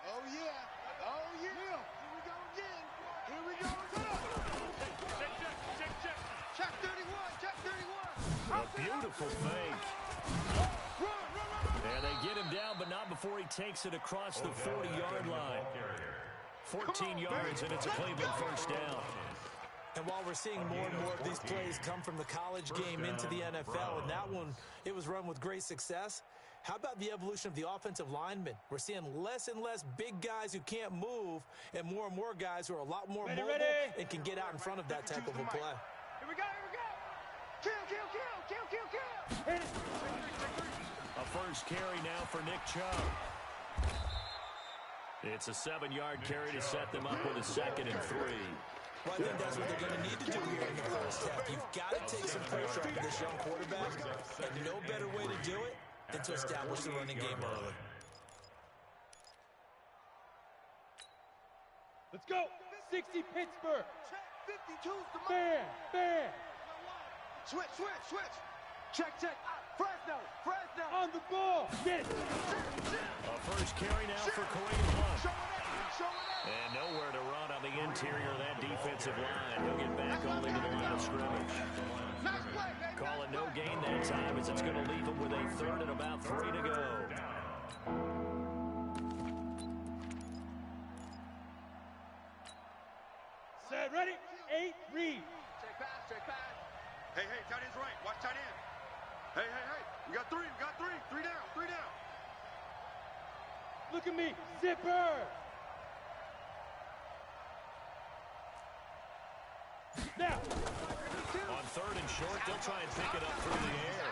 Oh, yeah. Oh, yeah. Here we go again. Here we go again. Check 31. Check 31. A beautiful fake. And they get him down, but not before he takes it across the 40-yard line. 14 yards, and it's a Cleveland first down. And while we're seeing more and more of these plays come from the college game into the NFL, and that one, it was run with great success, how about the evolution of the offensive linemen? We're seeing less and less big guys who can't move and more guys who are a lot more mobile and can get out in front of that type of a play. Here we go. Kill. Hit it. A first carry now for Nick Chubb. It's a 7-yard carry to set them up with a 2nd and 3. Well, I think that's what they're going to need to do here in the first half. You've got to take some pressure off of this young quarterback, and no better way to do it than to establish the running game early. Let's go. 60 Pittsburgh. 52's the Bear. Switch. Check. Fresno. On the ball. Get it. A first carry now for Kareem Hunt. Show it. And nowhere to run on the interior of that defensive line. He'll get back only to the line of scrimmage. Nice play, baby. Calling no gain that time as it's going to leave him with a 3rd and about 3 to go. Set, ready. 8, read. Check pass. Hey, tight end's right. Watch tight end. Hey. We got 3. 3 down. Look at me. Zipper. Now. On 3rd and short, they'll try and pick it up through the air.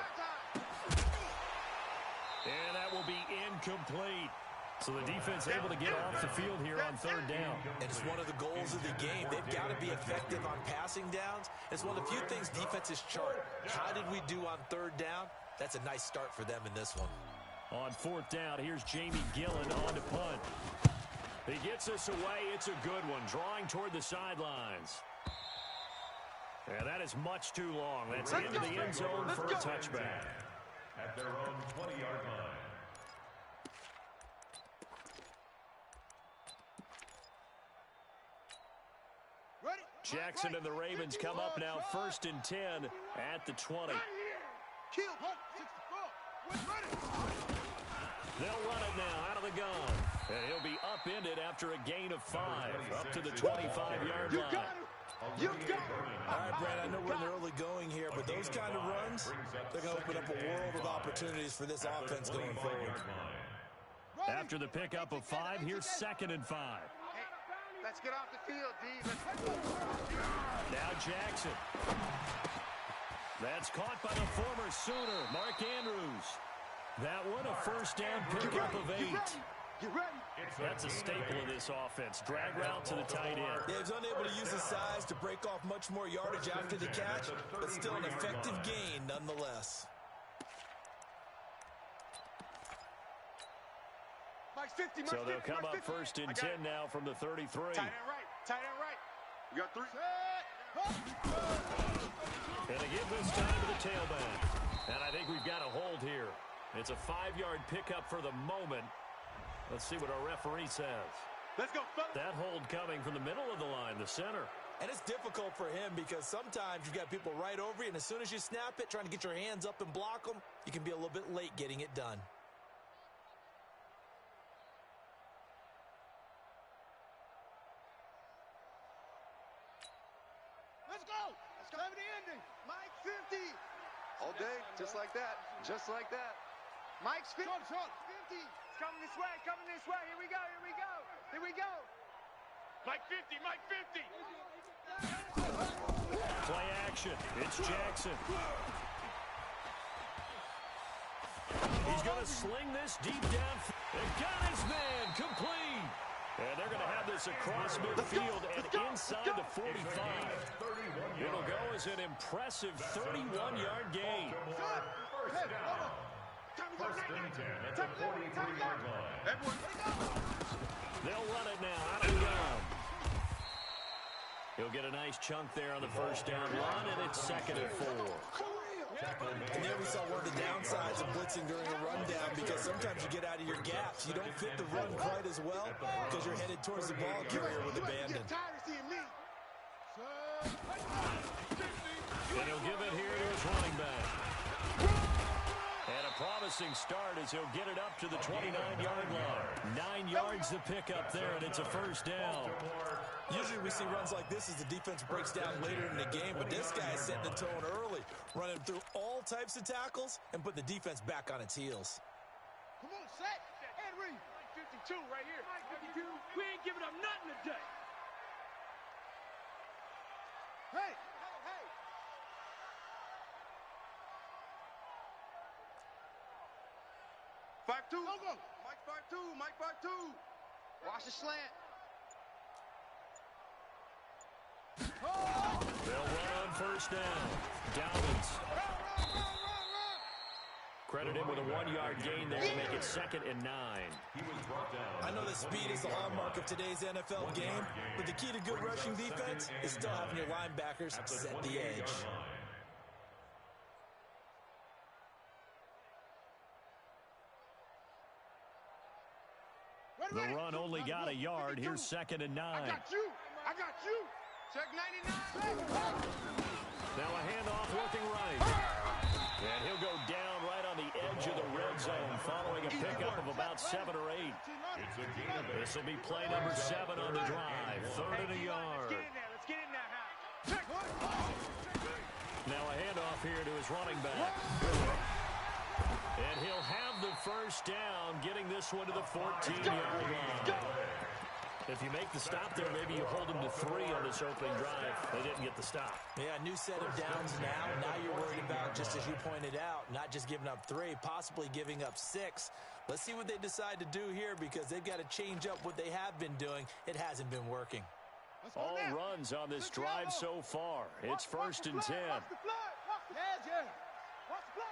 And that will be incomplete. So the defense able to get off the field here on 3rd down. And it's one of the goals of the game. They've got to be effective on passing downs. It's one of the few things defenses chart. How did we do on 3rd down? That's a nice start for them in this one. On 4th down, here's Jamie Gillen on to punt. He gets us away. It's a good one, drawing toward the sidelines. And that is much too long. That's into the end zone for a touchback. At their own 20-yard line. Ready. Jackson and the Ravens come up now 1st and 10 at the 20. Kill. 64. Ready. They'll run it now out of the gun. And he'll be upended after a gain of 5 up to the 25-yard line. You got it. All right, Brad, I know we're in the early going here, but those kind of runs, they're going to open up a world of opportunities for this offense going forward. After the pickup of 5, here's 2nd and 5. Hey, let's get off the field, D. Now Jackson. That's caught by the former Sooner, Mark Andrews. That one a first down pickup of 8. Get ready. That's a staple of this offense. Drag route to the tight end. Yeah, he's unable to use his size to break off much more yardage after the catch, but still an effective gain nonetheless. Mike's 50. So they'll come up 1st and 10 now from the 33. Tight end right. We got 3. And they give this time to the tailback. And I think we've got a hold here. It's a 5-yard pickup for the moment. Let's see what our referee says. Let's go, fellas. That hold coming from the middle of the line, the center. And it's difficult for him because sometimes you've got people right over you, and as soon as you snap it, trying to get your hands up and block them, you can be a little bit late getting it done. Let's go. It's time to the ending. Mike 50. All day, just like that. Mike's 50. Short. 50. It's coming this way. Here we go. Mike 50. Play action. It's Jackson. He's going to sling this deep down. They got his man complete. And they're going to have this across midfield and inside the 45. It'll go as an impressive 31-yard gain. First and 10 at the 43-yard line. They'll run it now out of the gun. He'll get a nice chunk there on the first down run, and it's 2nd and 4. And there we saw one of the downsides of blitzing during a rundown, because sometimes you get out of your gaps. You don't fit the run quite as well because you're headed towards the ball carrier with abandon. And he'll give it here to his running back. And a promising start as he'll get it up to the 29-yard line. 9 yards to pick up there, and it's a first down. Usually we see runs like this as the defense breaks down later in the game, but this guy is setting the tone early, running through all types of tackles and put the defense back on its heels. Come on, set. Henry. 52 right here. 52. We ain't giving up nothing today. Hey. Hey. 5-2. Mike 5-2. Mike 5-2. Watch the slant. They'll run on first down. Downs. Credit him with a 1-yard gain there to make it 2nd and 9. He was brought down. I know that speed is the hallmark of today's NFL game, but the key to good rushing defense is still having your linebackers set the edge. The run only got a yard. Here's 2nd and 9. I got you. Check 99. Now a handoff working right. And he'll go down right on the edge of the red zone following a pickup of about 7 or 8. This will be play number 7 on the drive. 3rd and a yard. Let's get in there. Now a handoff here to his running back. And he'll have the first down, getting this one to the 14-yard line. If you make the stop there, maybe you hold them to 3 on this opening drive. They didn't get the stop. Yeah, new set of downs now. Now you're worried about, just as you pointed out, not just giving up 3, possibly giving up 6. Let's see what they decide to do here, because they've got to change up what they have been doing. It hasn't been working. All runs on this drive so far. It's 1st and 10. Watch the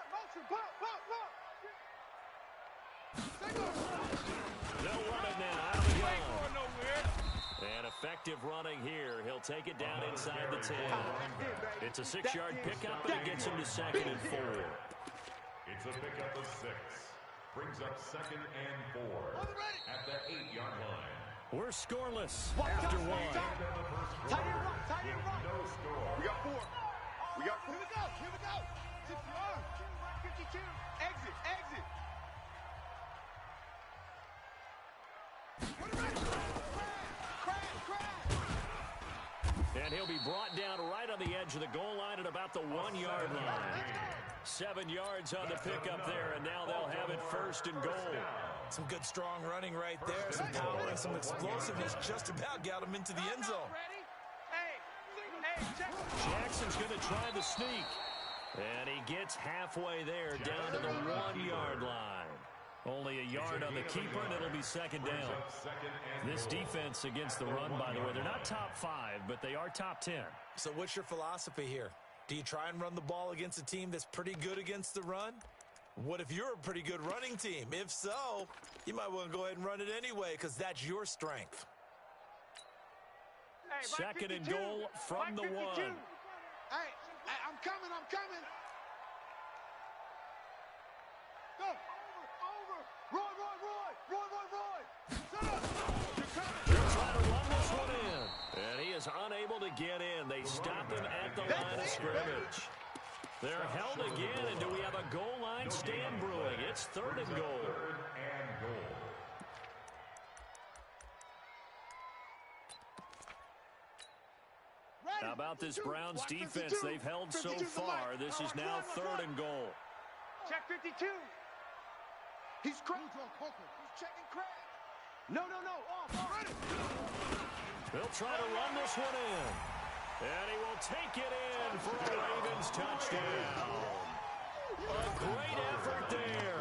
They'll run it now out of the gun. And effective running here. He'll take it down inside the 10. It's a 6-yard pickup, and it gets him to 2nd and 4. It's a pickup of 6. Brings up 2nd and 4 at the 8-yard line. We're scoreless after 1. Tight end run. No score. We got 4. Here we go. 52. Exit. And he'll be brought down right on the edge of the goal line at about the 1-yard line. 7 yards on the pickup there, and now they'll have it 1st and goal. Some good strong running right there. Some power and some explosiveness just about got him into the end zone. Jackson's going to try the sneak. And he gets halfway there, down to the 1-yard line. Only a yard on the keeper, and it'll be 2nd down. This defense against the run, by the way, they're not top 5, but they are top 10. So what's your philosophy here? Do you try and run the ball against a team that's pretty good against the run? What if you're a pretty good running team? If so, you might want to go ahead and run it anyway, because that's your strength. 2nd and goal from the 1. Hey, I'm coming. Go. Roy. They'll try to run this one in. And he is unable to get in. They stop him at the line of scrimmage. They're held again, and do we have a goal line stand brewing? It's 3rd and goal. How about this Browns defense they've held so far? This is now 3rd and goal. Check 52. He's checking Craig. No. They'll try to run this one in. And he will take it in for a Ravens touchdown. A great effort there.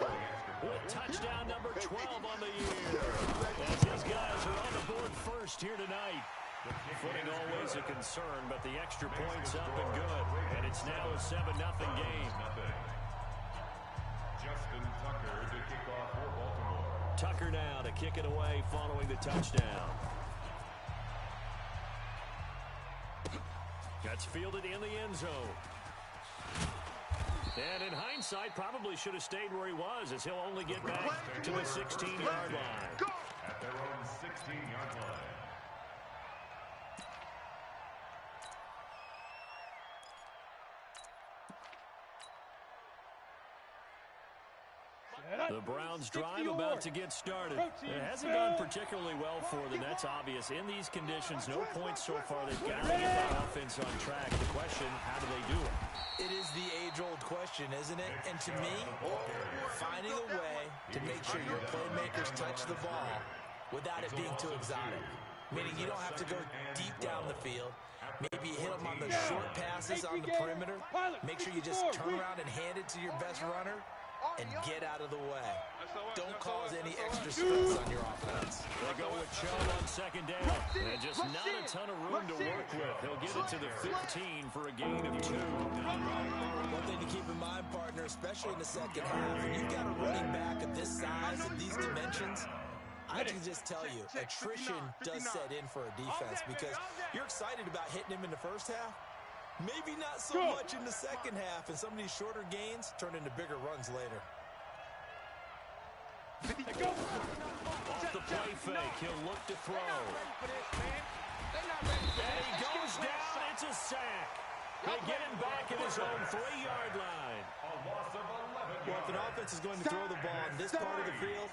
With touchdown number 12 on the year. As these guys are on the board first here tonight. Footing always a concern, but the extra point's up and good. And it's now a 7-0 game. Justin Tucker to kick off for Baltimore. Tucker now to kick it away following the touchdown. That's fielded in the end zone. And in hindsight, probably should have stayed where he was, as he'll only get back to the 16-yard line. At their own 16-yard line. The Browns drive about to get started. It hasn't gone particularly well for them. That's obvious. In these conditions, no points so far. They've got to get that offense on track. The question, how do they do it? It is the age-old question, isn't it? And to me, finding a way to make sure your playmakers touch the ball without it being too exotic. Meaning you don't have to go deep down the field. Maybe you hit them on the short passes on the perimeter. Make sure you just turn around and hand it to your best runner and get out of the way. Don't cause any extra stress on your offense. They go with Chubb on second down. And just not a ton of room to work with. He'll get it to the 15 for a gain of 2. One thing to keep in mind, partner, especially in the second half, when you've got a running back of this size and these dimensions, I can just tell you, attrition does set in for a defense because you're excited about hitting him in the first half. Maybe not so much in the second half, and some of these shorter gains turn into bigger runs later. Off the play fake, he'll look to throw. And he goes down, it's a sack. They get him back at his own 3-yard line. Well, if an offense is going to throw the ball in this part of the field,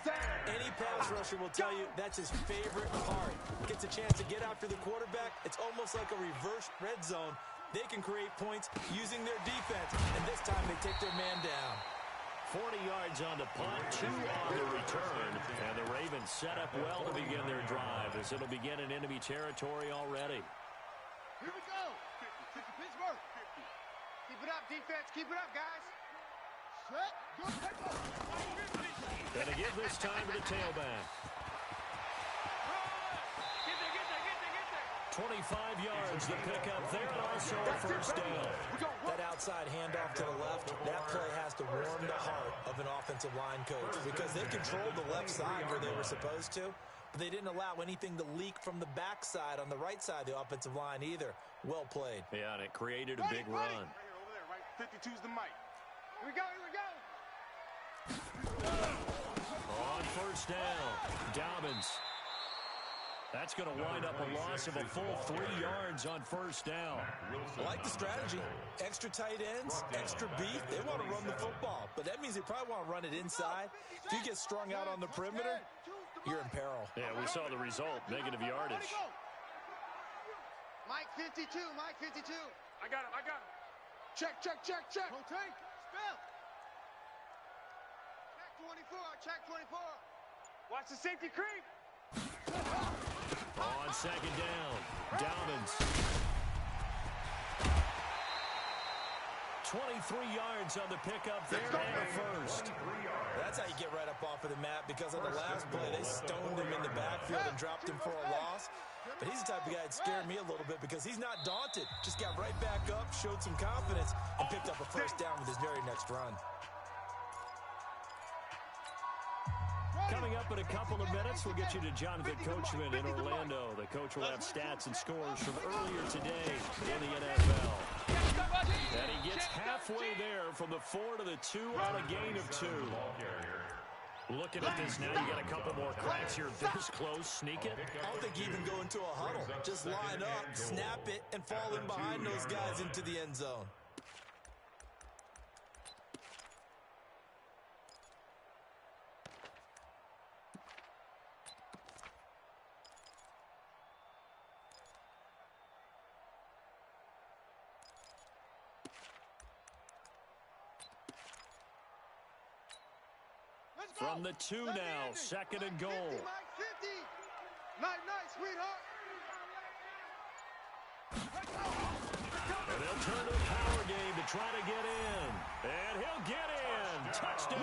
any pass rusher will tell you that's his favorite part. Gets a chance to get after the quarterback. It's almost like a reverse red zone. They can create points using their defense, and this time they take their man down. 40 yards on the punt, 2 on the return, and the Ravens set up well to begin their drive as it'll begin in enemy territory already. Here we go. Pittsburgh. Keep it up, defense. Keep it up, guys. Set. Gonna give this time to the tailback. 25 yards to pick up there, also a first down. That outside handoff to the left, that play has to warm the heart of an offensive line coach because they controlled the left side where they were supposed to, but they didn't allow anything to leak from the backside on the right side of the offensive line either. Well played. Yeah, and it created a big run. Right here, over there, right? 52's the mic. Here we go, here we go. On first down, Dobbins. That's going to wind up a loss of a full 3 yards on first down. I like the strategy. Extra tight ends, extra beef. They want to run the football, but that means they probably want to run it inside. If you get strung out on the perimeter, you're in peril. Yeah, we saw the result, negative yardage. Mike 52, Mike 52. I got him, I got him. Check. Rotate, spell. Check 24. Watch the safety creep. On second down, Dobbins. 23 yards on the pickup there and a first. That's how you get right up off of the mat because on the last play, they stoned him in the backfield and dropped him for a loss. But he's the type of guy that scared me a little bit because he's not daunted. Just got right back up, showed some confidence, and picked up a first down with his very next run. Coming up in a couple of minutes, we'll get you to Jonathan Coachman in Orlando. The coach will have stats and scores from earlier today in the NFL. And he gets halfway there from the 4 to the 2 on a gain of 2. Looking at this now, you got a couple more cracks here. This close, sneak it. I don't think you even go into a huddle. Just line up, snap it, and fall in behind those guys into the end zone. From the 2 now, second and goal. Mike 50. Night, sweetheart. And they'll turn to the power game to try to get in. And he'll get in. Touchdown,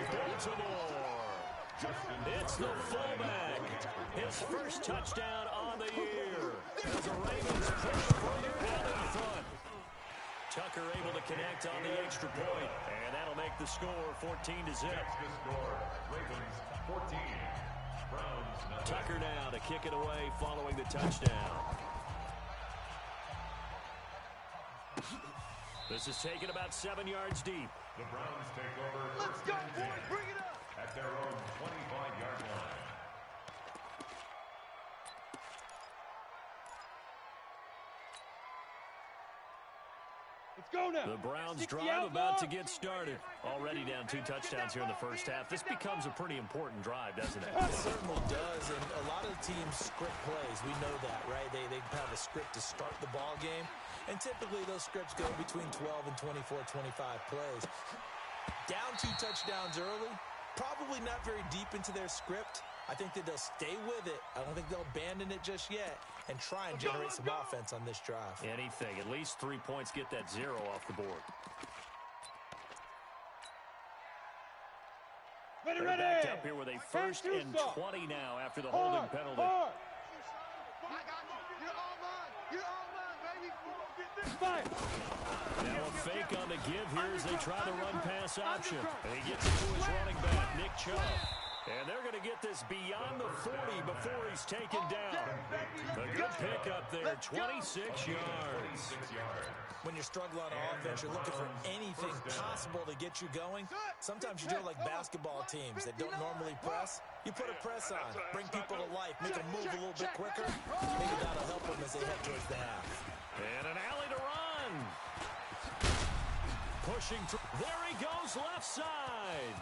Baltimore. It's the fullback. His first touchdown on the year. As the Ravens push further out in front. Tucker able to connect on the extra point, and that'll make the score 14-0. Ravens 14. Browns 9. Tucker now to kick it away following the touchdown. This is taken about 7 yards deep. The Browns take over. Let's go, boys. Bring it up. At their own 25-yard line. Let's go now. The Browns 60 drive about to outlaw. get started. Already down 2 touchdowns here in the first half. This becomes a pretty important drive, doesn't it? It certainly does, and a lot of the teams script plays. We know that, right? They have a script to start the ball game, and typically those scripts go between 12 and 24, 25 plays. Down 2 touchdowns early, probably not very deep into their script. I think that they'll stay with it. I don't think they'll abandon it just yet and try and generate some offense on this drive. Anything. At least 3 points, get that 0 off the board. Ready, They're ready. backed up here with a 1st and 20 now after the holding penalty. Hard. I got you. You're all mine. You're all mine, baby. Fire. Now a fake on the give here as they try the run-pass option. And he gets it to his running back, Nick Chubb. And they're going to get this beyond the 40 before he's taken down. A good pickup there, 26 yards. When you're struggling on offense, you're looking for anything possible to get you going. Sometimes you do it like basketball teams that don't normally press. You put a press on, bring people to life, make them move a little bit quicker. Maybe that'll help them as they head towards the half. And an alley to run. Pushing through. There he goes, left side.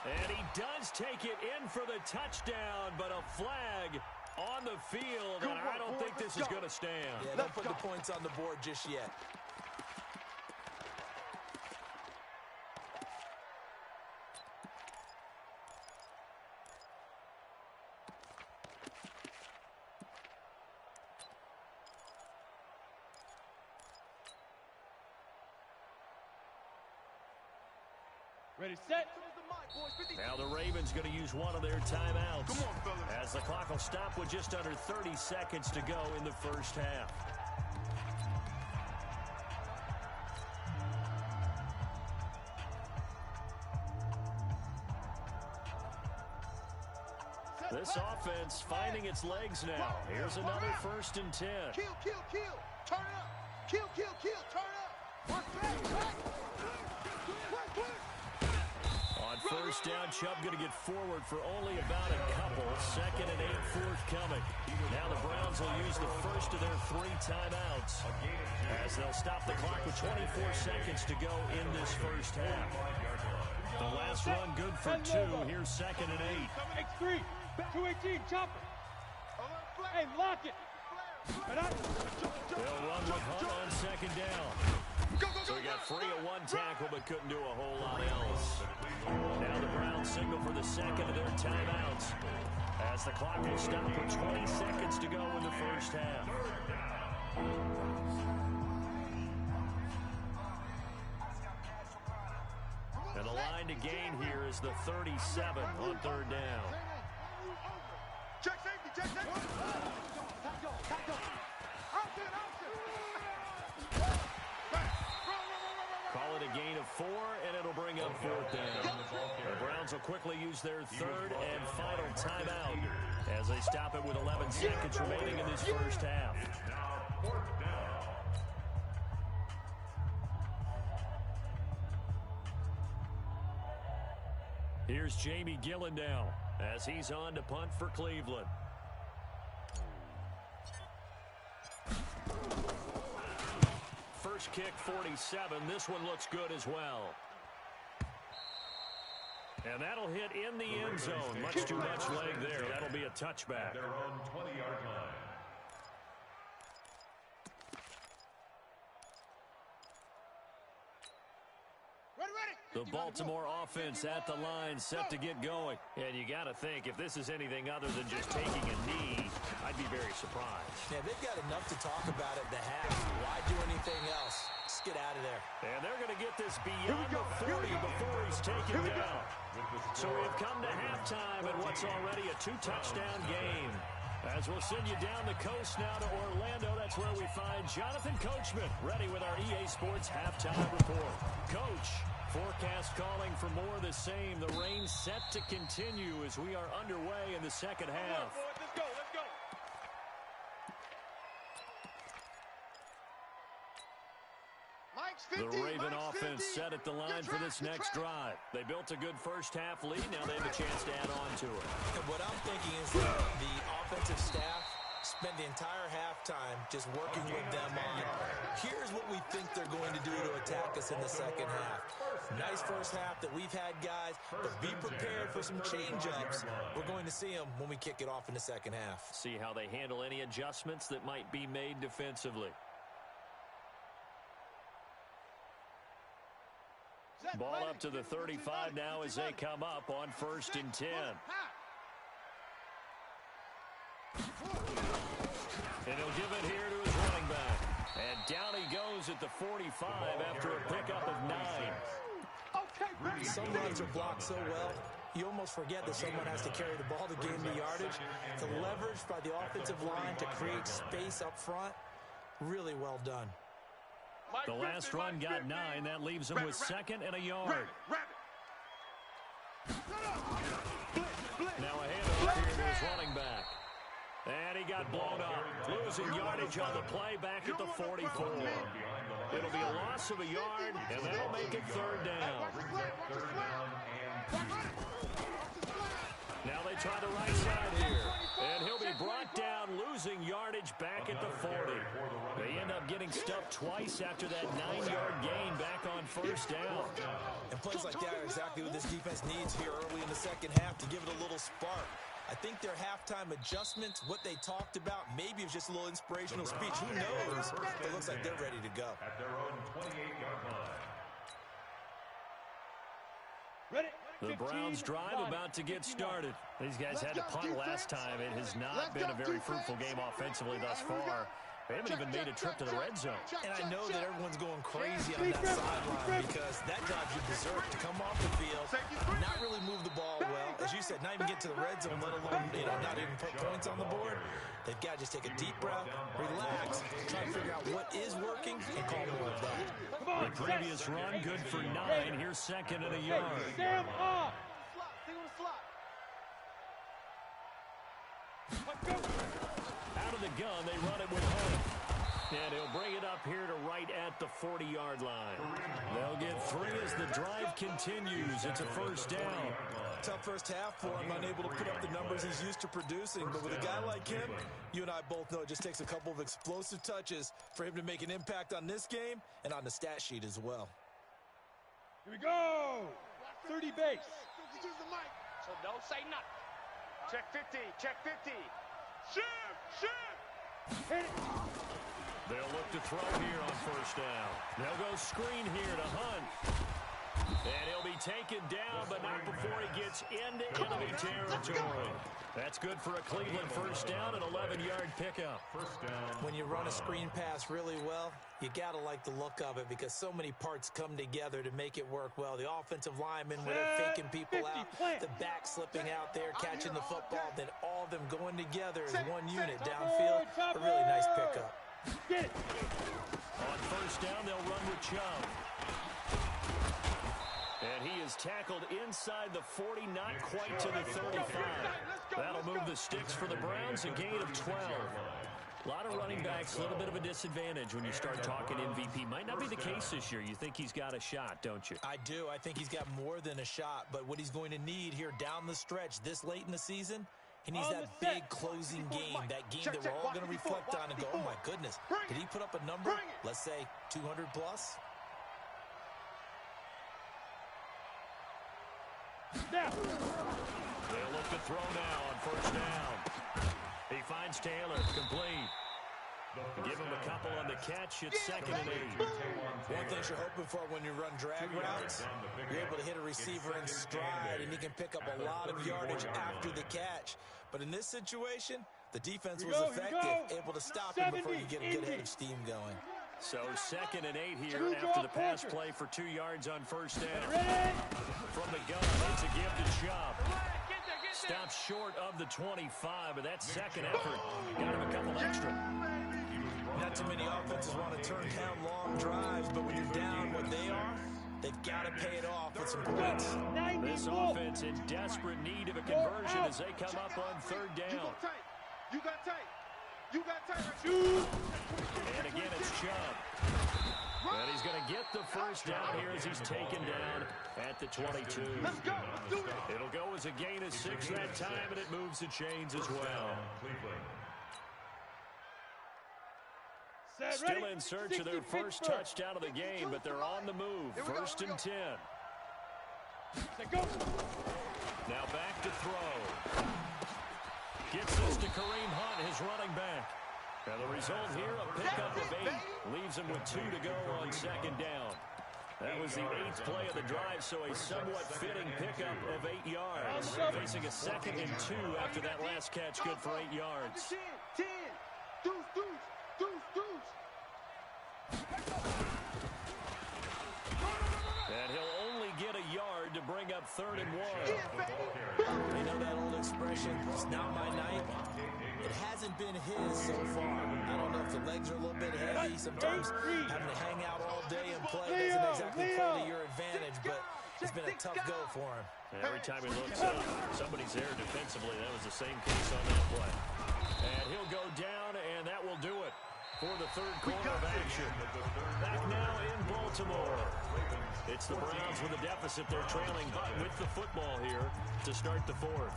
And he does take it in for the touchdown, but a flag on the field, and I don't think this is going to stand. Yeah, don't put the points on the board just yet. Ready, set. Now the Ravens going to use one of their timeouts as the clock will stop with just under 30 seconds to go in the first half. This offense finding its legs now. Here's another 1st and 10. Kill, kill, kill. Turn up. Kill, kill, kill. Turn up. Work back, back. Work, work. On 1st down, Chubb going to get forward for only about a couple. 2nd and 8 forthcoming. Now the Browns will use the first of their 3 timeouts as they'll stop the clock with 24 seconds to go in this first half. The last run good for 2. Here's 2nd and 8. X3. 218. Chop it. Hey, lock it. They'll run with Hunt on 2nd down. So he got free of 1 tackle, but couldn't do a whole lot else. Now the Browns signal for the 2nd of their timeouts as the clock will stop with 20 seconds to go in the first half. And the line to gain here is the 37 on 3rd down. Check safety, check safety. Call it a gain of 4, and it'll bring up 4th down. The Browns will quickly use their 3rd and final timeout as they stop it with 11 seconds remaining in this first half. Now 4th down. Here's Jamie Gillendow as he's on to punt for Cleveland. First kick, 47. This one looks good as well. And that'll hit in the end zone. Much too much leg there. That'll be a touchback. Their own 20-yard line. The Baltimore offense at the line, set to get going. And you got to think, if this is anything other than just taking a knee, I'd be very surprised. Yeah, they've got enough to talk about at the half. Why do anything else? Just get out of there. And they're going to get this beyond the 40 before he's taken down. So we've come to halftime in what's already a 2-touchdown game. As we'll send you down the coast now to Orlando, that's where we find Jonathan Coachman, ready with our EA Sports halftime report. Coach, forecast calling for more of the same. The rain set to continue as we are underway in the second half. Let's go, let's go. Mike The Raven offense set at the line for this next drive. They built a good first-half lead. Now they have a chance to add on to it. And what I'm thinking is that the offensive staff spend the entire halftime just working with them on, here's what we think they're going to do to attack us in the second half. Nice first half that we've had, guys, but be prepared for some change-ups. We're going to see them when we kick it off in the second half. See how they handle any adjustments that might be made defensively. Ball up to the 35 now as they come up on 1st and 10. And he'll give it here to his running back. And down he goes at the 45 after a pickup of 9. Some runs are blocked so well, you almost forget that someone has to carry the ball to gain the yardage. The leverage by the offensive line to create space up front, really well done. The last run got 9. That leaves him with 2nd and a yard. Now a handoff here to his running back. And he got blown up. Losing yardage on the play back at the 44. It'll be a loss of a yard, and that'll make it 3rd down. Now they try the right side here. And he'll be brought down, losing yardage back at the 40. They end up getting stuffed twice after that 9-yard gain back on 1st down. And plays like that are exactly what this defense needs here early in the second half to give it a little spark. I think their halftime adjustments, what they talked about, maybe it's just a little inspirational speech. Who knows? It looks like they're ready to go. At their own 28-yard line. The Browns drive about to get started. These guys had to punt last time. It has not been a very fruitful game offensively thus far. They haven't even made a trip to the red zone. And I know that everyone's going crazy on that sideline because that drive you deserve to come off the field, not really move the ball well. As you said, not even get to the red zone, let alone, not even put points on the board. They've got to just take a deep breath, relax, try to figure out what is working, and call more of that. The previous run, good for 9. Here's 2nd and a yard. Sam off. Out of the gun, they run it with Hunt. And he'll bring it up here to right at the 40-yard line. They'll get 3 as the drive continues. It's a 1st down. Tough first half for him, unable to put up the numbers he's used to producing. But with a guy like him, you and I both know it just takes a couple of explosive touches for him to make an impact on this game and on the stat sheet as well. Here we go. 30 base. So don't say nothing. Check 50. Check 50. Shoot. Hit it. They'll look to throw here on 1st down. They'll go screen here to Hunt. And he'll be taken down, but not before he gets into enemy territory. That's good for a Cleveland 1st down, an 11-yard pickup. 1st down. When you run a screen pass really well, you got to like the look of it because so many parts come together to make it work well. The offensive linemen, where they're faking people out, the back slipping out there, catching the football, then all of them going together as one unit downfield. A really nice pickup. Get it. On 1st down, they'll run with Chubb. And he is tackled inside the 40, not quite to the 35. That'll move the sticks for the Browns, a gain of 12. A lot of running backs, a little bit of a disadvantage when you start talking MVP. Might not be the case this year. You think he's got a shot, don't you? I do. I think he's got more than a shot. But what he's going to need here down the stretch this late in the season, he needs that big closing game, that game that we're all going to reflect on and go, oh, my goodness, did he put up a number, let's say 200 plus? They'll look to throw now on 1st down. He finds Taylor, complete. Give him a couple on the catch. It's 2nd and 8. One thing you're hoping for when you run drag routes, you're able to hit a receiver in stride, and he can pick up a lot of yardage after the catch. But in this situation, the defense was effective, able to stop him before you get a good head of steam going. So 2nd and 8 here after the pass play for 2 yards on 1st down. From the gun, it's a give to Chubb. Stops short of the 25, but that second effort got him a couple extra. Not too many offenses want to turn down long drives, but when you're down what they are, they've got to pay it off with some points. This offense in desperate need of a conversion as they come up on 3rd down. You got tight. You got tight. Shoot. And again, it's Chubb. And he's going to get the first down here as he's taken down at the 22. Let's go. Let's do it. It'll go as a gain of 6 that time, and it moves the chains as well. Still in search of their first touchdown of the game, but they're on the move. First and 10. Now back to throw. Gets this to Kareem Hunt, his running back. And the result here, a pickup of 8. Leaves him with 2 to go on second down. That was the 8th play of the drive, so a somewhat fitting pickup of 8 yards. Facing a 2nd and 2 after that last catch, good for 8 yards. 10. Deuce. And he'll only get a yard to bring up 3rd and 1. You know that old expression, it's not my night. It hasn't been his so far. I don't know if the legs are a little bit heavy. Sometimes having to hang out all day and play doesn't exactly play to your advantage, but it's been a tough go for him. And every time he looks up, somebody's there defensively. That was the same case on that play. And he'll go down, and that will do it for the 3rd quarter of action. Back now in Baltimore. It's the Browns with a deficit. They're trailing, but with the football here to start the 4th.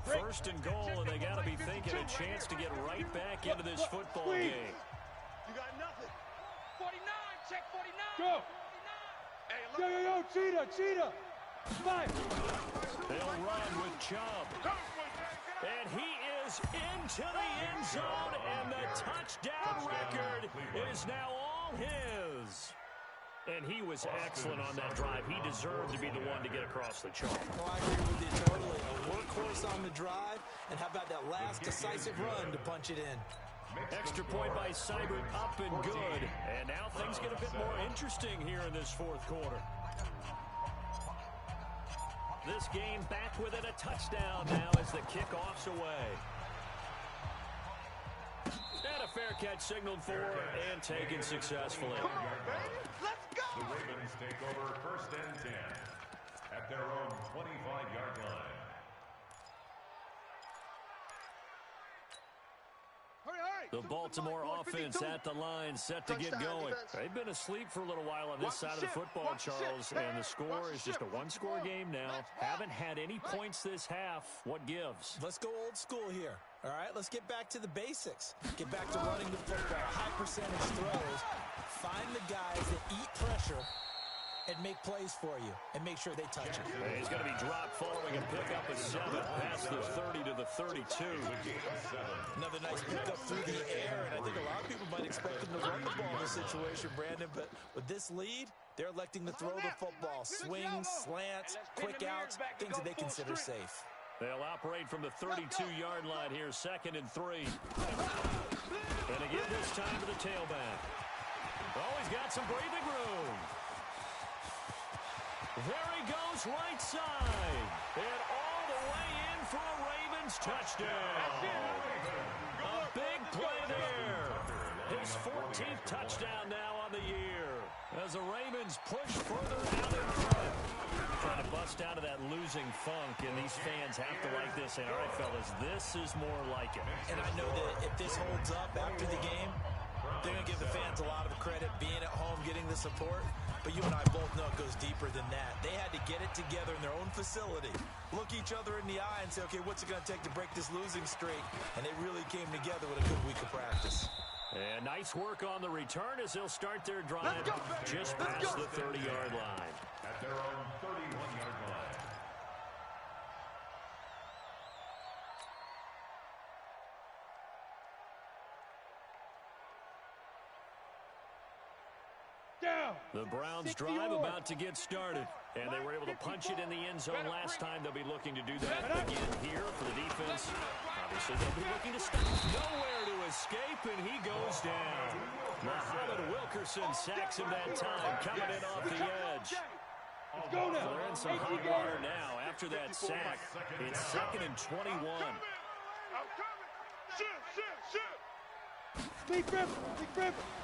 First and goal, and they got to be thinking a chance to get right back into this football game. You got nothing. 49, check 49. Go. Yo, cheetah. 5. They'll run with Chubb. And he is into the end zone, and the touchdown record is now all his. And he was excellent on that drive. He deserved to be the one to get across the chalk. Oh, I agree with you totally. A workhorse on the drive, and how about that last decisive run to punch it in? Extra point by Seibert, up and good. And now things get a bit more interesting here in this 4th quarter. This game back within a touchdown now as the kickoff's away. And a fair catch signaled for and taken successfully. Come on, baby. Let's go. The Ravens take over 1st and 10 at their own 25-yard line. The Baltimore offense at the line, set to get going. They've been asleep for a little while on this side of the football, Charles, and the score is just a one-score game now. Haven't had any points this half. What gives? Let's go old school here. All right, let's get back to the basics. Get back to running the football, high percentage throws. Find the guys that eat pressure and make plays for you and make sure they touch it. He's going to be dropped following a pickup of 7 past the 30 to the 32. Another nice pickup through the air, and I think a lot of people might expect him to run the ball in this situation, Brandon, but with this lead, they're electing to throw the football. Swings, slants, quick outs, things that they consider safe. They'll operate from the 32-yard line here, 2nd and 3. And again this time to the tailback. Oh, he's got some breathing room. There he goes right side. And all the way in for a Ravens touchdown. A big play there. His 14th touchdown now on the year. As the Ravens push further out in front. Trying to bust out of that losing funk, and these fans have to like this. And all right, fellas, this is more like it. And I know that if this holds up after the game, they're going to give the fans a lot of credit being at home, getting the support. But you and I both know it goes deeper than that. They had to get it together in their own facility, look each other in the eye and say, okay, what's it going to take to break this losing streak? And they really came together with a good week of practice. And nice work on the return as they'll start their drive just past the 30-yard line. At their own 31-yard line. The Browns drive about to get started, and they were able to punch it in the end zone last time. They'll be looking to do that again here for the defense. Obviously, they'll be looking to stop. Nowhere to escape, and he goes down. Muhammad Wilkerson sacks him that time, coming in off the edge. They're in some hot water now. After that sack, it's 2nd and 21. Big rip.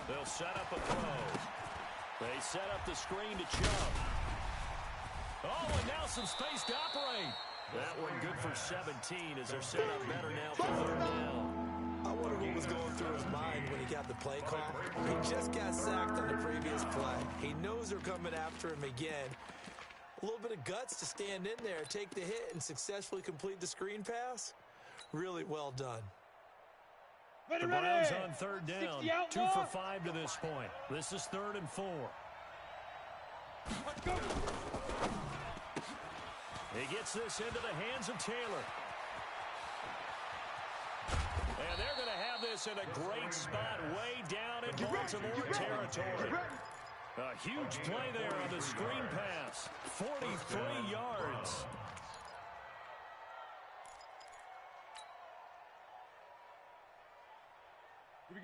They'll set up a throw. They set up the screen to Chubb. Oh, and now some space to operate. That one good for 17 as they're set up better now for 3rd down. I wonder who what was going through his mind when he got the play call. He just got sacked on the previous play. He knows they're coming after him again. A little bit of guts to stand in there, take the hit, and successfully complete the screen pass. Really well done. The Browns on third down, 2 for 5 to this point. This is 3rd and 4. Let's go. He gets this into the hands of Taylor. And they're going to have this in a great spot way down in Baltimore territory. A huge play there on the screen pass. 43 yards.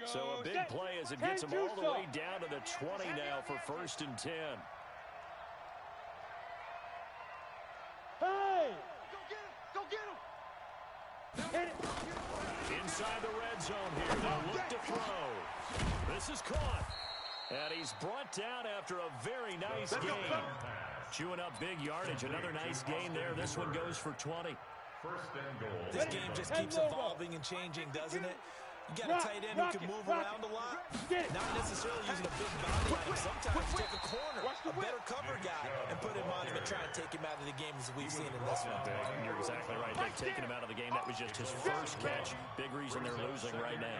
So a big play as it gets them all the way down to the 20 now for 1st and 10. Hey! Go get him! Hit it! Inside the red zone here. They'll look to throw. This is caught. And he's brought down after a very nice game. Chewing up big yardage. Another nice gain there. This one goes for 20. 1st and goal. This game just keeps evolving and changing, doesn't it? You got a tight end who can move around a lot. Not necessarily using a big body on him. Sometimes take a corner, a better cover guy, and put him on him and try and take him out of the game as we've seen in this one. You're exactly right. They've taken him out of the game. That was just his first catch. Big reason they're losing right now.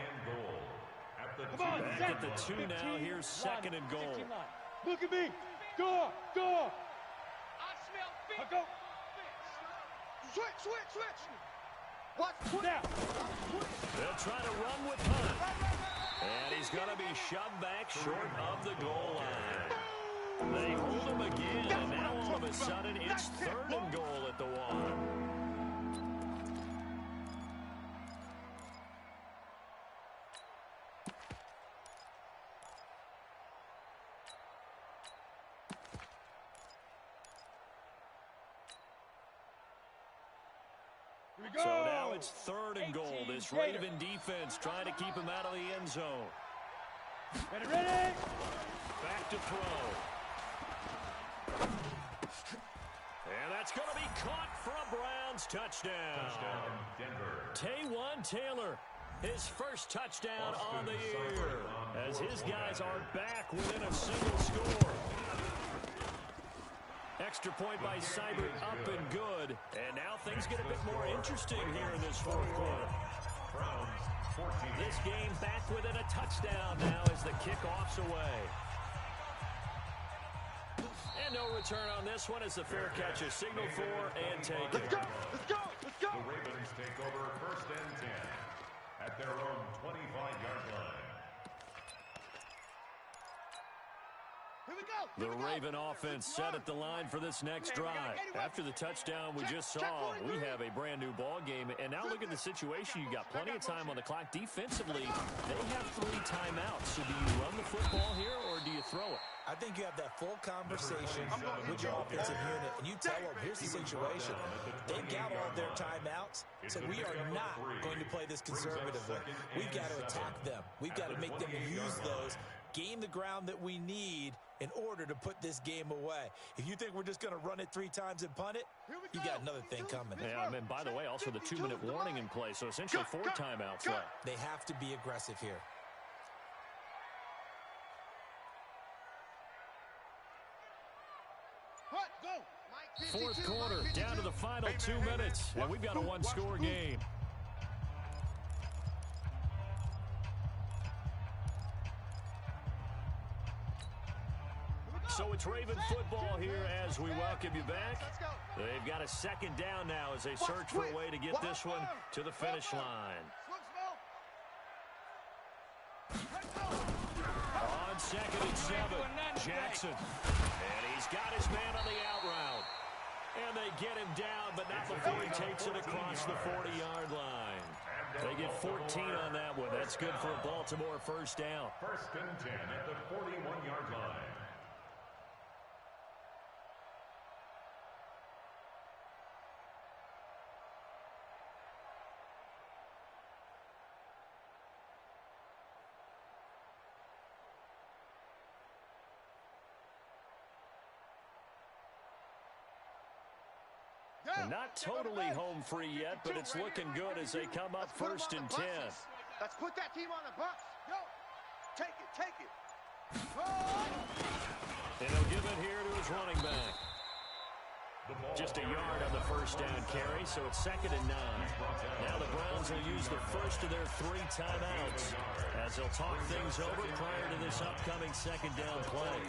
Back at the 2 now. Here's 2nd and goal. Look at me. Go. I smell feet. Go. Switch. Watch. Now. They'll try to run with punt. And he's going to be shoved back short of the goal line. They hold him again, and now all of a sudden it's 3rd and goal at the 1. So now it's 3rd and goal. This Raven defense trying to keep him out of the end zone. Ready? Back to throw. And that's going to be caught for a Browns touchdown. Taywan Taylor, his first touchdown on the year, as his guys are back within a single score. Extra point by Seibert, up and good. And now things get a bit more interesting here in this 4th quarter. This game back within a touchdown now as the kickoff's away. And no return on this one as the fair catch is signaled for and taken. Let's go. The Ravens take over 1st and 10 at their own 25-yard line. The Raven offense set at the line for this next drive. After the touchdown we just saw, we have a brand new ball game. And now look at the situation. You got plenty of time on the clock. Defensively, they have 3 timeouts. So do you run the football here or do you throw it? I think you have that full conversation with your offensive unit, and you tell them, here's the situation. They got all their timeouts, so we are not going to play this conservatively. We've got to attack them. We've got to make them use those, gain the ground that we need in order to put this game away. If you think we're just going to run it 3 times and punt it, you got another thing coming. Yeah, and by the way, also the 2-minute warning in play, so essentially 4 timeouts left. They have to be aggressive here. Fourth quarter, down to the final 2 minutes, and we've got a 1-score game. So it's Raven football here as we welcome you back. They've got a 2nd down now as they search for a way to get this one to the finish line. On 2nd and 7, Jackson. And he's got his man on the out route. And they get him down, but not before he takes it across the 40-yard line. They get 14 on that one. That's good for a Baltimore 1st down. 1st and 10 at the 41-yard line. Not totally home free yet, but it's looking good as they come up 1st and 10. Let's put that team on the bus. Go. Take it, take it. And he'll give it here to his running back. Just a yard on the first down carry, so it's 2nd and 9. Now the Browns will use the first of their 3 timeouts as they'll talk things over prior to this upcoming 2nd down play.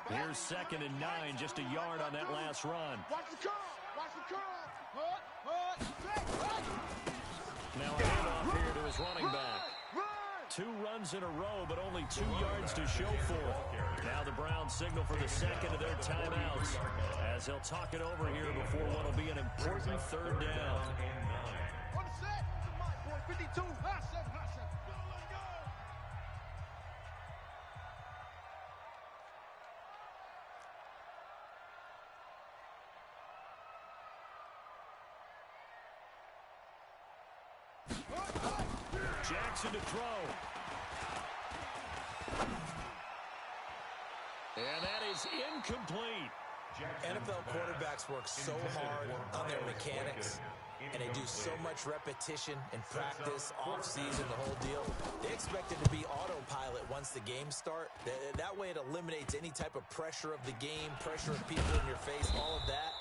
Here's 2nd and 9, just a yard on that last run. Watch the curl. Watch the curl. Now a handoff here to his running back. 2 runs in a row, but only 2 yards to show for it. Now the Browns signal for the 2nd of their timeouts as they'll talk it over here before what will be an important 3rd down. On set. 52. Hot set, hot set. Go, let go. Jackson to throw. And that is incomplete. NFL quarterbacks work so hard on their mechanics, and they do so much repetition in practice, off-season, the whole deal. They expect it to be autopilot once the games start. That way it eliminates any type of pressure of the game, pressure of people in your face, all of that.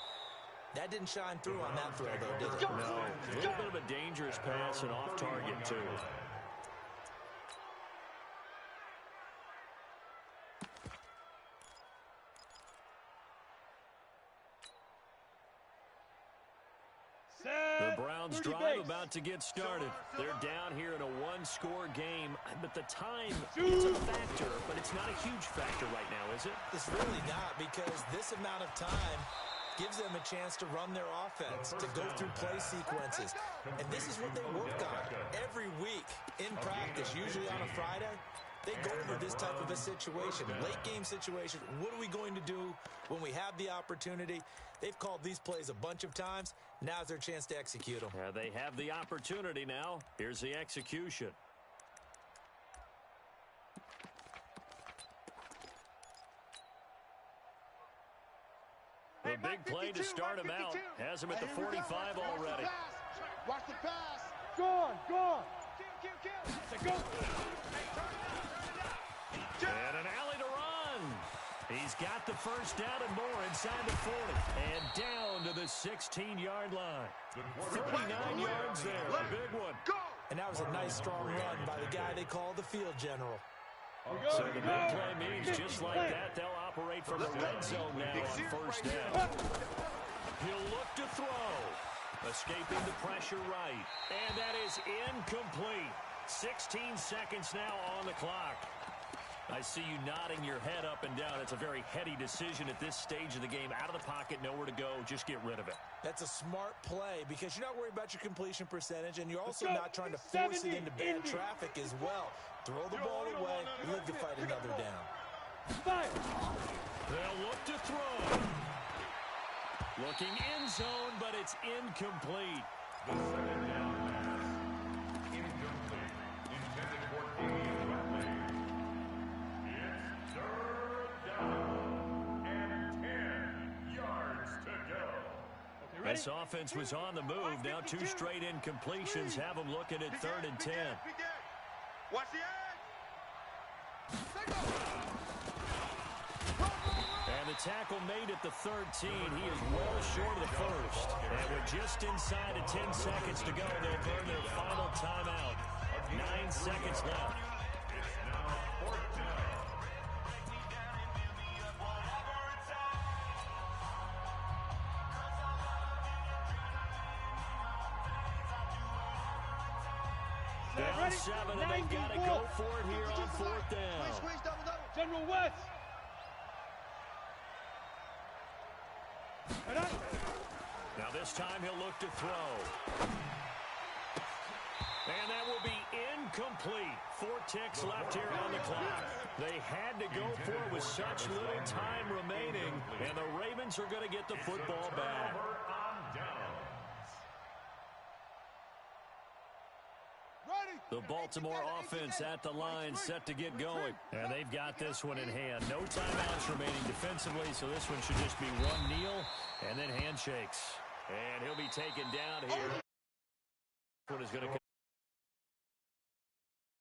That didn't shine through on that throw, though, did it? No. A little bit of a dangerous pass and off target, too. The Browns drive about to get started. They're down here in a 1-score game, but the time is a factor, but it's not a huge factor right now, is it? It's really not, because this amount of time gives them a chance to run their offense, to go through play sequences. And this is what they work on every week in practice, usually on a Friday. They go over this type of a situation, late game situation. What are we going to do when we have the opportunity? They've called these plays a bunch of times. Now's their chance to execute them. They have the opportunity now. Here's the execution. The big play to start him out. Has him at the 45 already. Watch the pass. Gone, gone. Go. And an alley to run. He's got the first down and more inside the 40. And down to the 16-yard line. 39 yards there. A big one. And that was a nice, strong run by the guy they call the field general. So the big play means just like that, they'll operate from the red zone now on first down. He'll look to throw. Escaping the pressure right. And that is incomplete. 16 seconds now on the clock. I see you nodding your head up and down. It's a very heady decision at this stage of the game. Out of the pocket, nowhere to go. Just get rid of it. That's a smart play because you're not worried about your completion percentage, and you're also not trying to force it into bad traffic as well. Throw the ball away, live to fight another down. They'll look to throw. Looking end zone, but it's incomplete. The 2nd down pass. Incomplete. Intended for Damian Wembley. It's 3rd down and 10 yards to go. This offense was on the move. Now 2 straight incompletions have them looking at 3rd and 10. Watch the edge. And the tackle made at the 13. He is well short of the first. And with just inside of 10 seconds to go, they'll burn their final timeout. 9 seconds left. It's now 4th down. Down 7, and they've got to go for it here on 4th down. Squeeze, double, double. General West. Now this time he'll look to throw. And that will be incomplete. 4 ticks left here on the clock. They had to go for it with such little time remaining, and the Ravens are going to get the football back. The Baltimore offense at the line, set to get going. And they've got this one in hand. No timeouts remaining defensively, so this one should just be one kneel and then handshakes. And he'll be taken down here. One is going to